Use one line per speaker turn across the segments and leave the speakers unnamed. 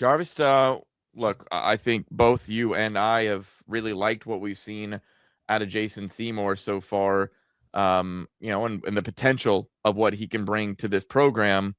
Jarvis, look, I think both you and I have really liked what we've seen out of Jason Seymour so far, and the potential of what he can bring to this program.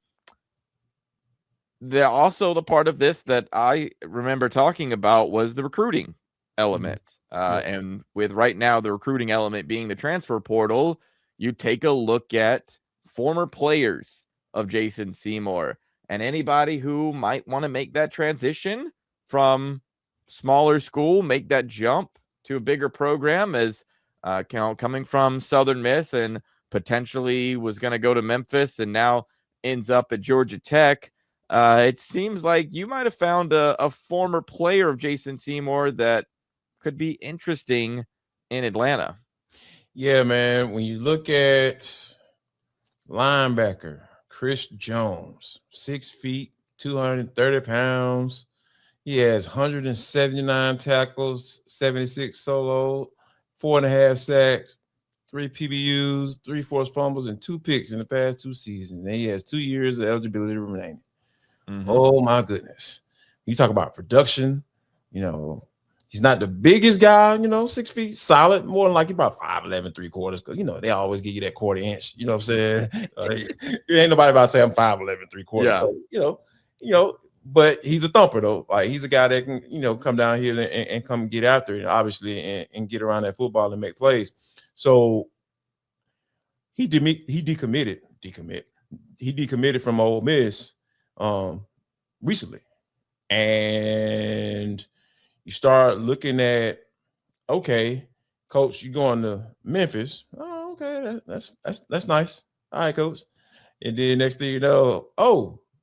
Also the part of this that I remember talking about was the recruiting
Mhm.
element.
Yeah.
And with right now the recruiting element being the transfer portal, you take a look at former players of Jason Seymour and anybody who might want to make that transition from smaller school, make that jump to a bigger program as coming from Southern Miss and potentially was going to go to Memphis and now ends up at Georgia Tech. It seems like you might have found a former player of Jason Seymour that could be interesting in Atlanta.
Yeah, man. When you look at linebacker Chris Jones, 6 feet, 230 pounds. He has 179 tackles, 76 solo, 4.5 sacks, 3 PBUs, 3 forced fumbles, and 2 picks in the past 2 seasons. And he has 2 years of eligibility remaining.
Mm-hmm.
Oh my goodness. You talk about production, you know, he's not the biggest guy, 6 feet solid, more than like he about 5'11", 3/4, because they always give you that quarter inch, you know what I'm saying? Ain't nobody about to say I'm 5'11", 3/4.
Yeah.
So, but he's a thumper though. Like he's a guy that can, come down here and come get after it, obviously, and get around that football and make plays. So he decommitted from Ole Miss recently. And you start looking at, okay, coach, you going to Memphis. Oh, okay, that's nice. All right, coach. And then next thing you know,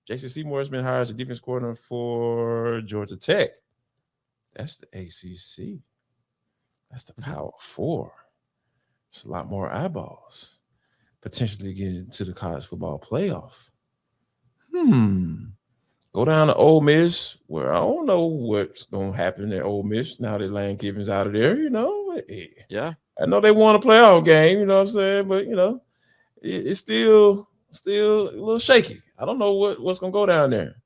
Jason Seymour has been hired as a defense coordinator for Georgia Tech. That's the ACC. That's the
Mm-hmm.
Power Four. It's a lot more eyeballs. Potentially get into the college football playoff. Go down to Ole Miss, where I don't know what's going to happen at Ole Miss now that Lane Kiffin's out of there.
Yeah.
I know they won a playoff game, you know what I'm saying, but it's still a little shaky. I don't know what's going to go down there,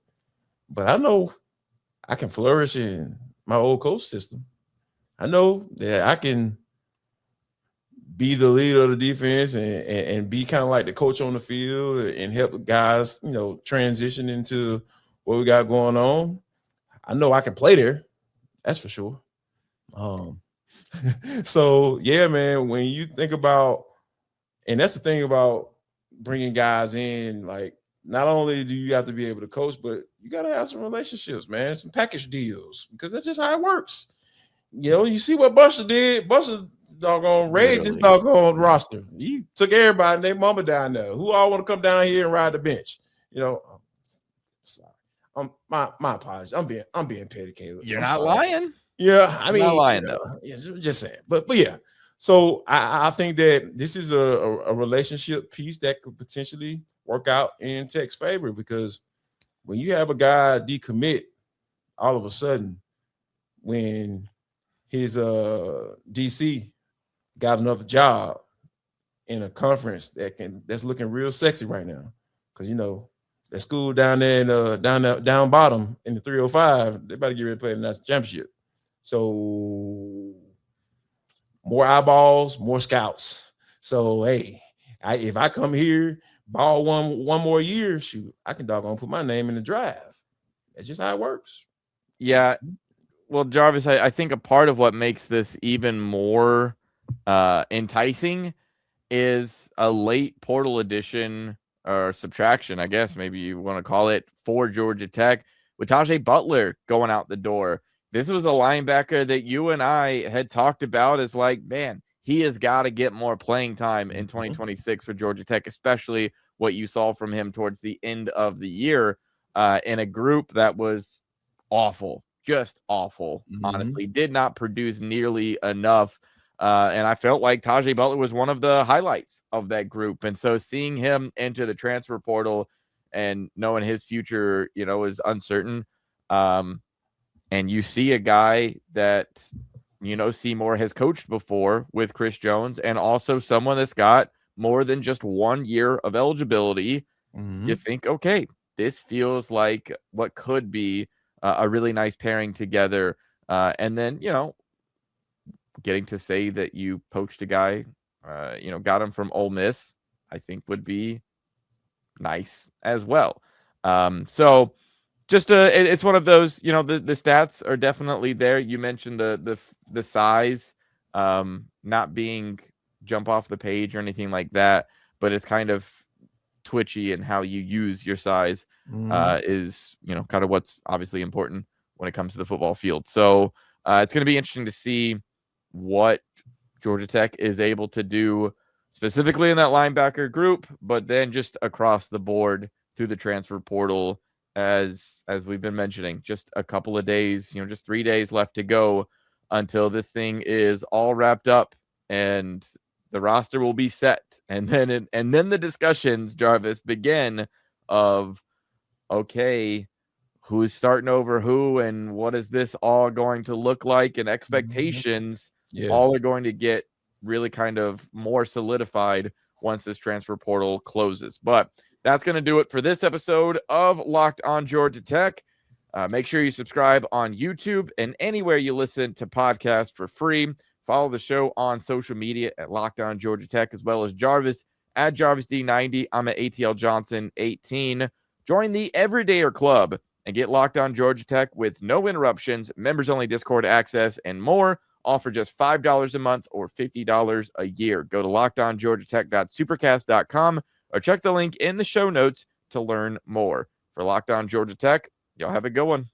but I know I can flourish in my old coach system. I know that I can be the leader of the defense and be kind of like the coach on the field and help guys, transition into what we got going on. I know I can play there. That's for sure. Um, so yeah, man, when you think about, and that's the thing about bringing guys in, like not only do you have to be able to coach, but you got to have some relationships, man, some package deals, because that's just how it works. You see what Buster did. Buster doggone raid this
Literally.
doggone roster. He took everybody and their mama down there. Who all want to come down here and ride the bench? Sorry. My apologies. I'm being petty, Caleb.
You're
I'm
not
sorry.
lying.
Yeah, I
You're not
mean,
lying though.
just saying. But yeah. So I think that this is a relationship piece that could potentially work out in Tech's favor, because when you have a guy decommit all of a sudden, when his DC got another job in a conference that's looking real sexy right now, because that school down there in down bottom in the 305, they about to get ready to play the national championship. So more eyeballs, more scouts. So hey, if I come here, ball one more year, shoot, I can doggone put my name in the draft. That's just how it works.
Yeah. Well, Jarvis, I think a part of what makes this even more enticing is a late portal addition or subtraction, I guess maybe you want to call it, for Georgia Tech with Tajie Butler going out the door. This was a linebacker that you and I had talked about as like, man, he has got to get more playing time in 2026 for Georgia Tech, especially what you saw from him towards the end of the year in a group that was awful, just awful,
Mm-hmm.
honestly, did not produce nearly enough. And I felt like Tajie Butler was one of the highlights of that group. And so seeing him enter the transfer portal and knowing his future, is uncertain. And you see a guy that, Seymour has coached before with Chris Jones, and also someone that's got more than just 1 year of eligibility.
Mm-hmm.
You think, okay, this feels like what could be a really nice pairing together. And then, getting to say that you poached a guy, got him from Ole Miss, I think would be nice as well. So just it's one of those, the stats are definitely there. You mentioned the size, not being jump off the page or anything like that, but it's kind of twitchy and how you use your size is, kind of what's obviously important when it comes to the football field. So it's going to be interesting to see what Georgia Tech is able to do specifically in that linebacker group, but then just across the board through the transfer portal, as we've been mentioning, just a couple of days, just 3 days left to go until this thing is all wrapped up and the roster will be set. And then the discussions, Jarvis, begin of, okay, who's starting over who and what is this all going to look like, and expectations all are going to get really kind of more solidified once this transfer portal closes. But that's going to do it for this episode of Locked on Georgia Tech. Make sure you subscribe on YouTube and anywhere you listen to podcasts for free. Follow the show on social media at Locked on Georgia Tech, as well as Jarvis at JarvisD90. I'm at ATL Johnson 18. Join the Everydayer Club and get Locked on Georgia Tech with no interruptions, members-only Discord access, and more. All for just $5 a month or $50 a year. Go to lockedongeorgiatech.supercast.com or check the link in the show notes to learn more. For Locked on Georgia Tech, y'all have a good one.